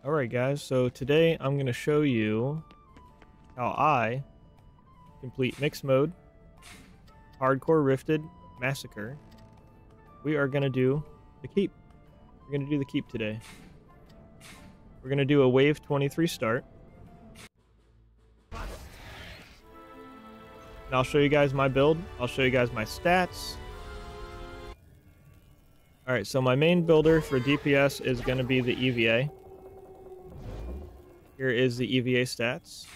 Alright guys, so today I'm going to show you how I complete mixed mode, hardcore rifted massacre. We are going to do the keep. We're going to do the keep today. We're going to do a wave 23 start. And I'll show you guys my build. I'll show you guys my stats. Alright, so my main builder for DPS is going to be the EVA. Here is the EVA stats.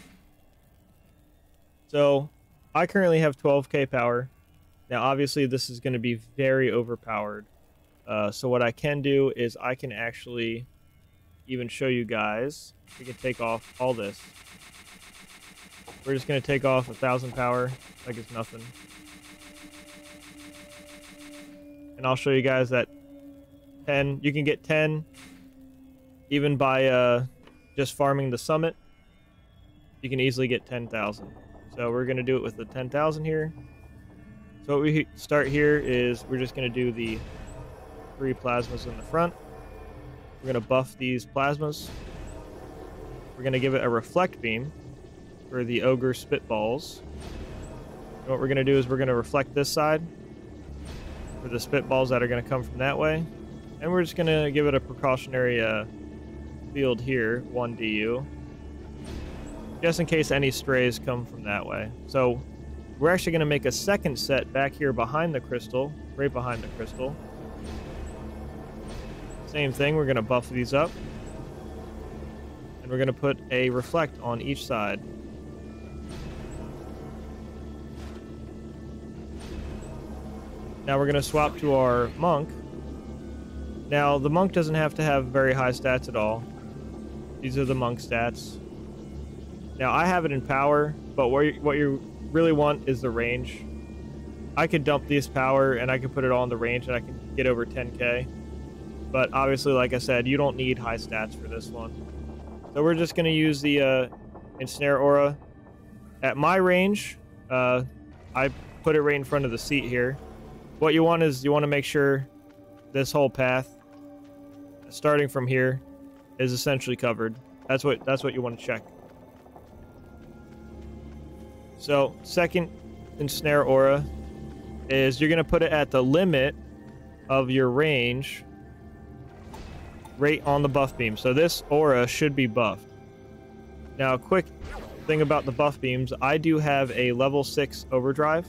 So, I currently have 12k power. Now, obviously, this is going to be very overpowered. So what I can do is I can actually even show you guys. We can take off all this. We're just going to take off 1,000 power like it's nothing. And I'll show you guys that 10, you can get 10 even by just farming the summit. You can easily get 10,000. So we're going to do it with the 10,000 here. So what we start here is we're just going to do the 3 plasmas in the front. We're going to buff these plasmas. We're going to give it a reflect beam for the ogre spitballs. And what we're going to do is we're going to reflect this side for the spitballs that are going to come from that way. And we're just going to give it a precautionary field here, 1 DU, just in case any strays come from that way. So we're actually going to make a second set back here behind the crystal, right behind the crystal. Same thing, we're going to buff these up, and we're going to put a reflect on each side. Now we're going to swap to our monk. Now the monk doesn't have to have very high stats at all. These are the monk stats. Now I have it in power, but what you really want is the range. I could dump this power and I could put it all in the range and I can get over 10k. But obviously, like I said, you don't need high stats for this one. So we're just going to use the Ensnare Aura. At my range, I put it right in front of the seat here. What you want is you want to make sure this whole path, starting from here, is essentially covered. That's what you want to check. So second Ensnare Aura is you're going to put it at the limit of your range right on the buff beam. So this aura should be buffed. Now a quick thing about the buff beams, I do have a level 6 overdrive.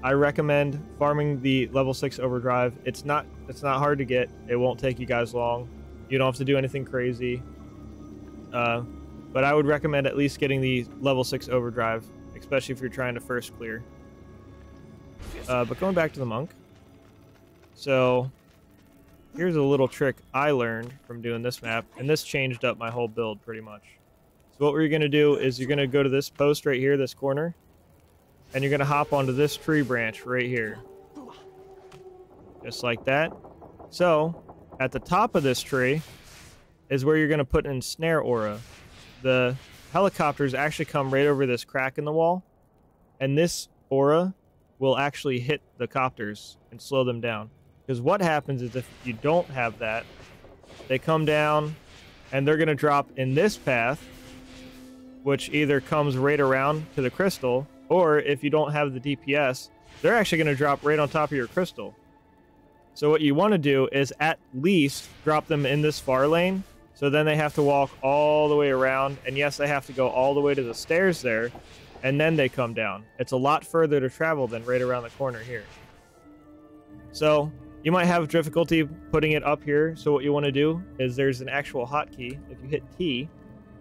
I recommend farming the level 6 overdrive. It's not hard to get. It won't take you guys long. You don't have to do anything crazy. But I would recommend at least getting the level 6 overdrive, especially if you're trying to first clear. But going back to the monk. So here's a little trick I learned from doing this map, and this changed up my whole build pretty much. So what we're going to do is you're going to go to this post right here, this corner, and you're going to hop onto this tree branch right here. Just like that. So at the top of this tree is where you're going to put an Ensnare Aura. The helicopters actually come right over this crack in the wall, and this aura will actually hit the copters and slow them down. Because what happens is if you don't have that, they come down and they're going to drop in this path, which either comes right around to the crystal, or if you don't have the DPS, they're actually going to drop right on top of your crystal. So what you want to do is at least drop them in this far lane, so then they have to walk all the way around, and yes, they have to go all the way to the stairs there, and then they come down. It's a lot further to travel than right around the corner here. So you might have difficulty putting it up here, so what you want to do is there's an actual hotkey. If you hit T,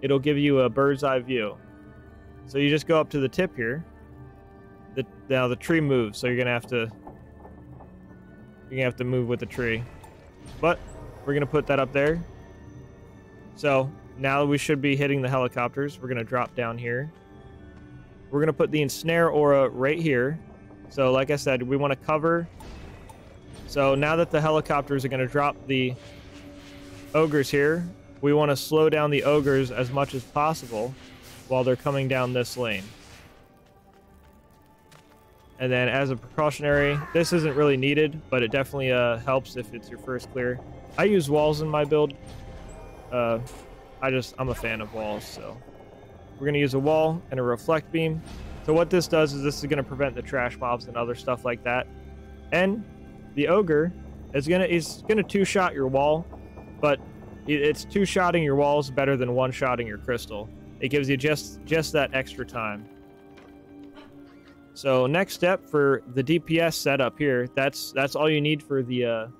it'll give you a bird's eye view. So you just go up to the tip here. Now the tree moves, so you're gonna have to move with the tree. But we're gonna put that up there. So now we should be hitting the helicopters. We're gonna drop down here. We're gonna put the Ensnare Aura right here. So like I said, we want to cover. So now that the helicopters are gonna drop the ogres here, we want to slow down the ogres as much as possible while they're coming down this lane. And then as a precautionary, this isn't really needed, but it definitely helps if it's your first clear. I use walls in my build. I'm a fan of walls, so we're gonna use a wall and a reflect beam. So what this does is this is gonna prevent the trash mobs and other stuff like that. And the ogre is gonna two-shot your wall, but it's two-shotting your walls better than one-shotting your crystal. It gives you just that extra time. So next step for the DPS setup here, that's all you need for the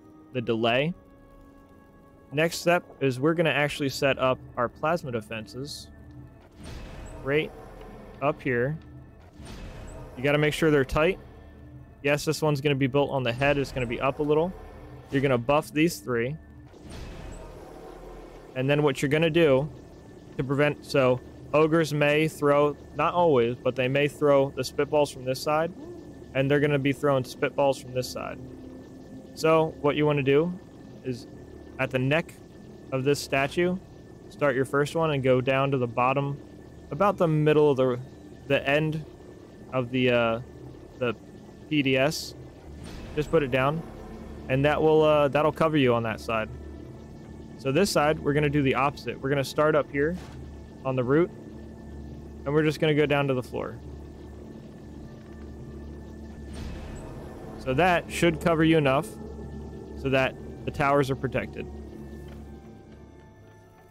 delay. Next step is we're gonna actually set up our plasma defenses right up here. You got to make sure they're tight. Yes, this one's going to be built on the head. It's going to be up a little. You're going to buff these three. And then what you're going to do to prevent... So, ogres may throw... Not always, but they may throw the spitballs from this side. And they're going to be throwing spitballs from this side. So, what you want to do is at the neck of this statue, start your first one and go down to the bottom, about the middle of the end of the PDS. Just put it down, and that'll cover you on that side. So this side, we're gonna do the opposite. We're gonna start up here on the root, and we're just gonna go down to the floor. So that should cover you enough so that the towers are protected.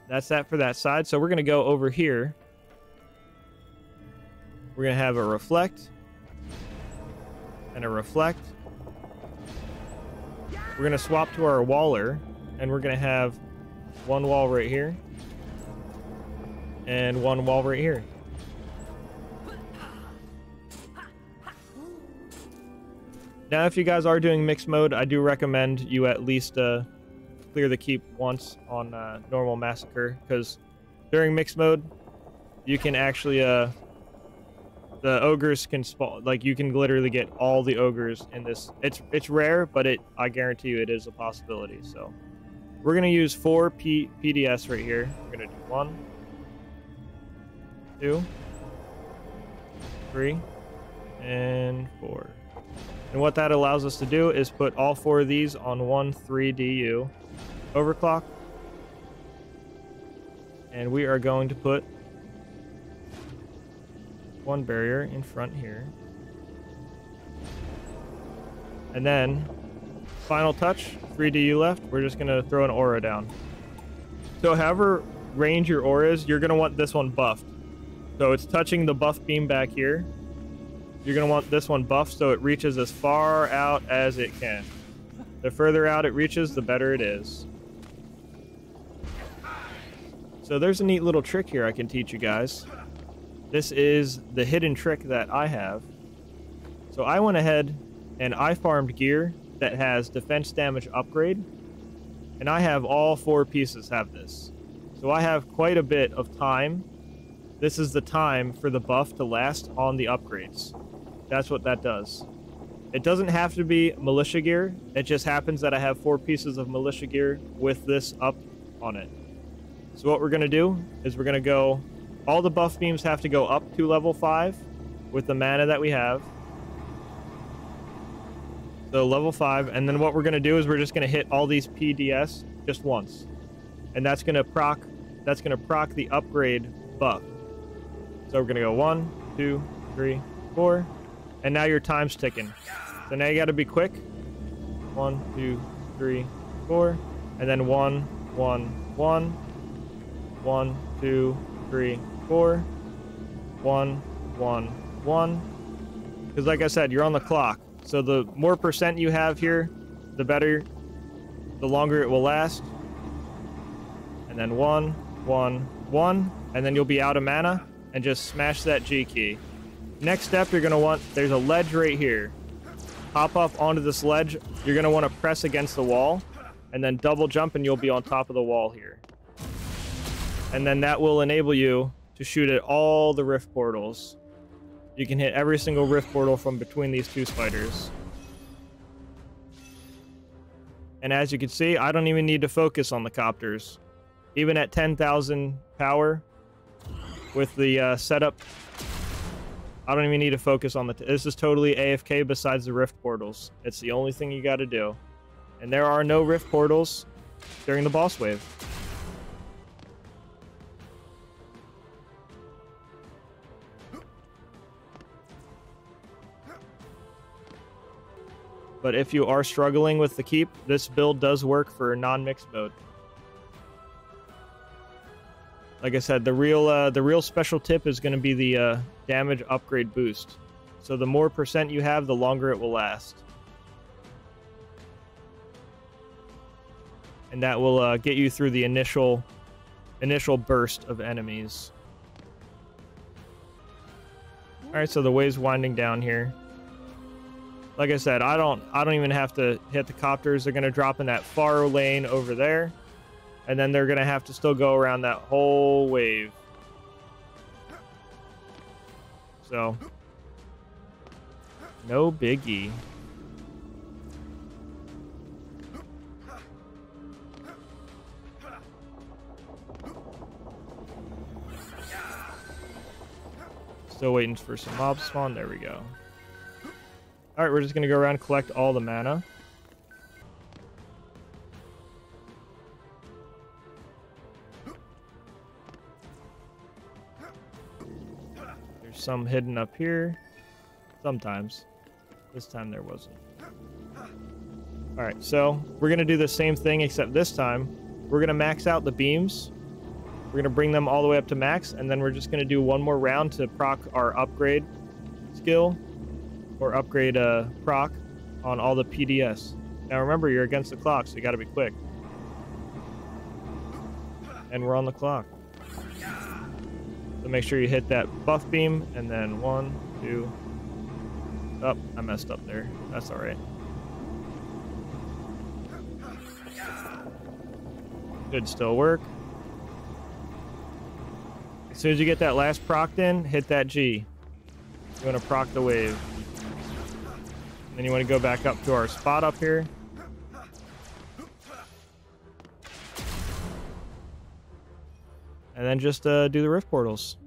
That's that for that side. So we're gonna go over here. We're going to have a reflect and a reflect. We're going to swap to our waller, and we're going to have one wall right here and one wall right here. Now, if you guys are doing mixed mode, I do recommend you at least clear the keep once on normal Massacre, because during mixed mode, you can actually... the ogres can spawn, like you can literally get all the ogres in this. It's rare, but I guarantee you it is a possibility. So we're gonna use 4 PDS right here. We're gonna do 1, 2, 3, and 4. And what that allows us to do is put all 4 of these on 1 3DU overclock. And we are going to put 1 barrier in front here. And then, final touch, 3DU left, we're just going to throw an aura down. So however range your aura is, you're going to want this one buffed. So it's touching the buff beam back here. You're going to want this one buffed so it reaches as far out as it can. The further out it reaches, the better it is. So there's a neat little trick here I can teach you guys. This is the hidden trick that I have. So I went ahead and I farmed gear that has defense damage upgrade. And I have all 4 pieces have this. So I have quite a bit of time. This is the time for the buff to last on the upgrades. That's what that does. It doesn't have to be militia gear. It just happens that I have 4 pieces of militia gear with this up on it. So what we're going to do is we're going to go... All the buff beams have to go up to level 5 with the mana that we have. So level 5, and then what we're going to do is we're just going to hit all these PDS just once. And that's going to proc the upgrade buff. So we're going to go 1, 2, 3, 4, and now your time's ticking. So now you got to be quick. 1, 2, 3, 4, and then 1, 1, 1, 1, 2, 3, 4, 1, 1, 1. Because like I said, you're on the clock. So the more percent you have here, the better, the longer it will last. And then 1, 1, 1, and then you'll be out of mana, and just smash that G key. Next step, you're going to want, there's a ledge right here. Hop up onto this ledge. You're going to want to press against the wall, and then double jump, and you'll be on top of the wall here. And then that will enable you to shoot at all the rift portals. You can hit every single rift portal from between these 2 spiders. And as you can see, I don't even need to focus on the copters. Even at 10,000 power with the setup, I don't even need to focus on the... This is totally AFK besides the rift portals. It's the only thing you got to do. And there are no rift portals during the boss wave. But if you are struggling with the keep, this build does work for non-mixed mode. Like I said, the real special tip is going to be the damage upgrade boost. So the more percent you have, the longer it will last. And that will get you through the initial burst of enemies. All right, so the wave's winding down here. Like I said, I don't even have to hit the copters. They're going to drop in that far lane over there. And then they're going to have to still go around that whole wave. So, no biggie. Still waiting for some mobs spawn. There we go. Alright, we're just going to go around and collect all the mana. There's some hidden up here. Sometimes. This time there wasn't. Alright, so we're going to do the same thing, except this time we're going to max out the beams. We're going to bring them all the way up to max, and then we're just going to do one more round to proc our upgrade skill, or upgrade proc on all the PDS. Now remember, you're against the clock, so you got to be quick. And we're on the clock. So make sure you hit that buff beam, and then 1, 2... Oh, I messed up there. That's alright. Should still work. As soon as you get that last proc in, hit that G. You want to proc the wave. Then you want to go back up to our spot up here. And then just do the rift portals.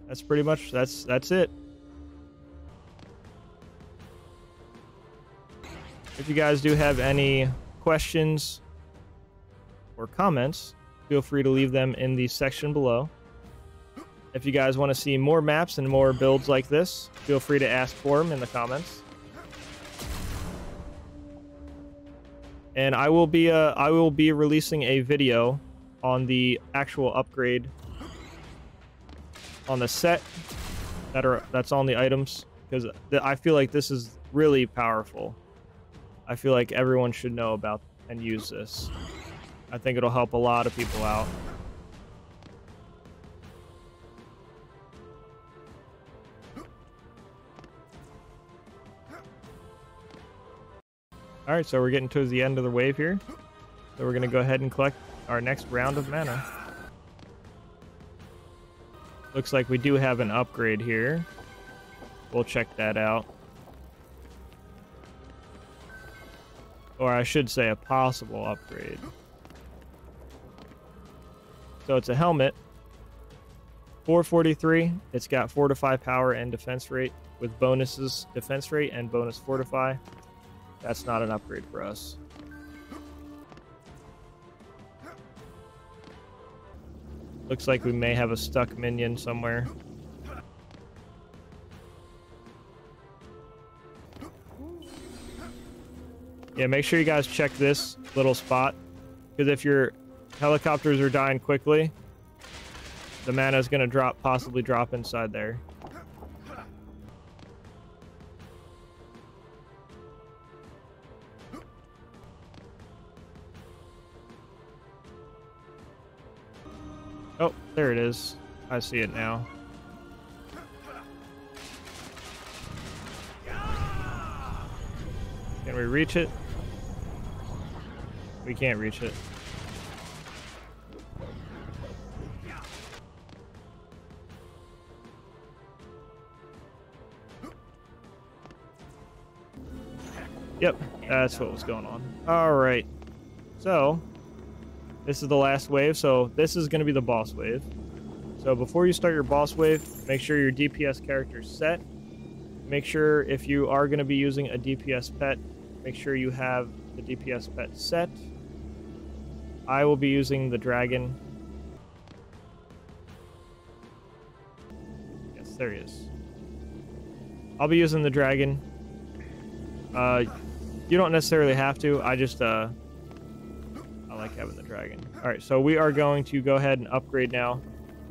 That's pretty much, that's it. If you guys do have any questions or comments, feel free to leave them in the section below. If you guys want to see more maps and more builds like this, feel free to ask for them in the comments. And I will be releasing a video on the actual upgrade on the set that's on the items, because I feel like this is really powerful. I feel like everyone should know about and use this. I think it'll help a lot of people out. Alright, so we're getting towards the end of the wave here. So we're going to go ahead and collect our next round of mana. Looks like we do have an upgrade here. We'll check that out. Or I should say a possible upgrade. So it's a helmet. 443. It's got fortify power and defense rate with bonuses defense rate and bonus fortify. That's not an upgrade for us. Looks like we may have a stuck minion somewhere. Yeah, make sure you guys check this little spot, because if your helicopters are dying quickly, the mana is going to possibly drop inside there. Oh, there it is. I see it now. Can we reach it? We can't reach it. Yep, that's what was going on. Alright. So, this is the last wave, so this is going to be the boss wave. So before you start your boss wave, make sure your DPS character is set. Make sure if you are going to be using a DPS pet, make sure you have the DPS pet set. I will be using the dragon. Yes, there he is. I'll be using the dragon. You don't necessarily have to. I just I like having the dragon. All right, so we are going to go ahead and upgrade now.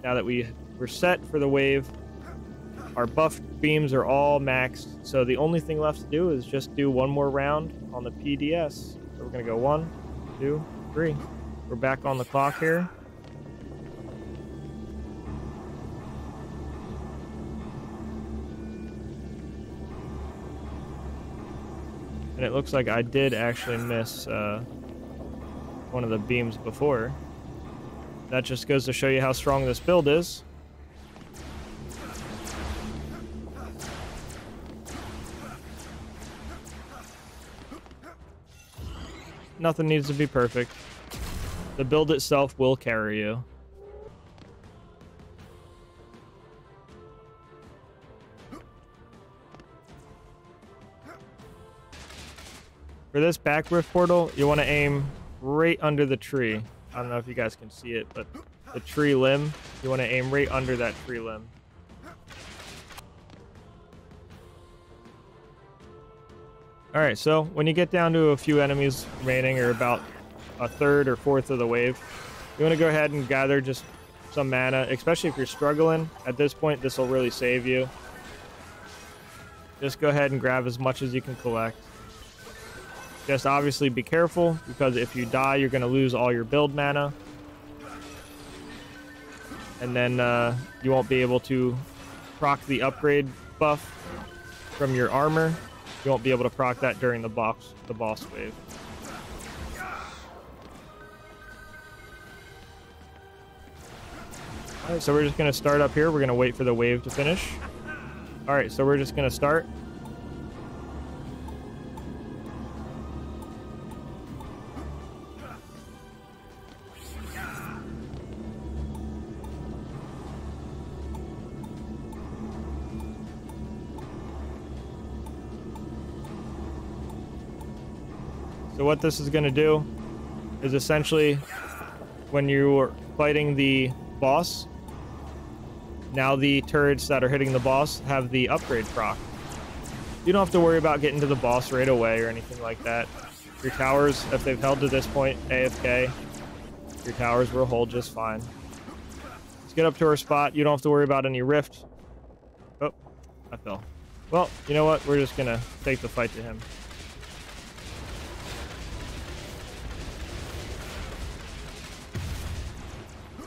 Now that we're set for the wave, our buff beams are all maxed. So the only thing left to do is just do one more round on the PDS. So we're gonna go 1, 2, 3. We're back on the clock here. And it looks like I did actually miss one of the beams before. That just goes to show you how strong this build is. Nothing needs to be perfect. The build itself will carry you. For this back rift portal, you want to aim right under the tree. I don't know if you guys can see it, but the tree limb, you want to aim right under that tree limb. Alright, so when you get down to a few enemies remaining, or about a third or fourth of the wave, you want to go ahead and gather just some mana, especially if you're struggling. At this point, this will really save you. Just go ahead and grab as much as you can collect. Just obviously be careful, because if you die, you're going to lose all your build mana. And then you won't be able to proc the upgrade buff from your armor. You won't be able to proc that during the boss wave. Alright, so we're just going to start up here. We're going to wait for the wave to finish. Alright, so we're just going to start. So what this is going to do is essentially, when you're fighting the boss, now the turrets that are hitting the boss have the upgrade proc. You don't have to worry about getting to the boss right away or anything like that. Your towers, if they've held to this point AFK, your towers will hold just fine. Let's get up to our spot. You don't have to worry about any rift. Oh, I fell. Well, you know what? We're just going to take the fight to him.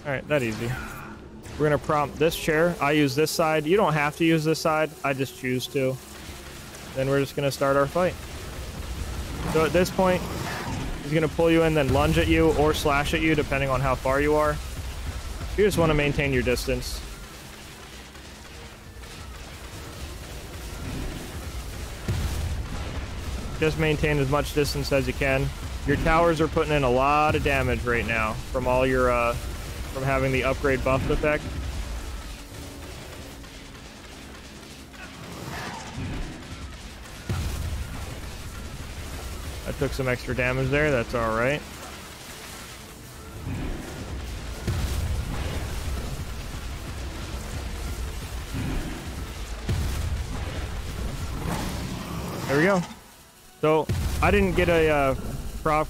Alright, that easy. We're going to prompt this chair. I use this side. You don't have to use this side. I just choose to. Then we're just going to start our fight. So at this point, he's going to pull you in, then lunge at you or slash at you, depending on how far you are. You just want to maintain your distance. Just maintain as much distance as you can. Your towers are putting in a lot of damage right now from all your from having the upgrade buff effect. I took some extra damage there, that's alright. There we go. So, I didn't get a proc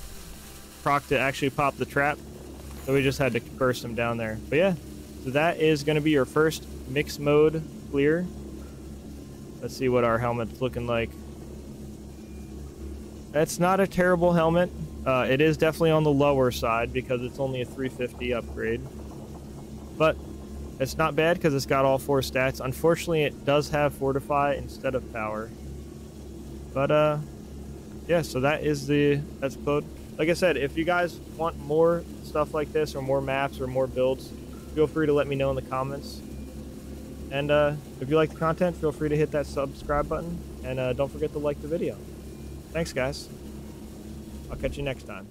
to actually pop the trap. So we just had to burst him down there. But yeah, so that is going to be your first mixed mode clear. Let's see what our helmet's looking like. It's not a terrible helmet. It is definitely on the lower side because it's only a 350 upgrade. But it's not bad because it's got all 4 stats. Unfortunately, it does have Fortify instead of Power. But yeah, so that's code. Like I said, if you guys want more stuff like this, or more maps, or more builds, feel free to let me know in the comments. And if you like the content, feel free to hit that subscribe button, and don't forget to like the video. Thanks, guys. I'll catch you next time.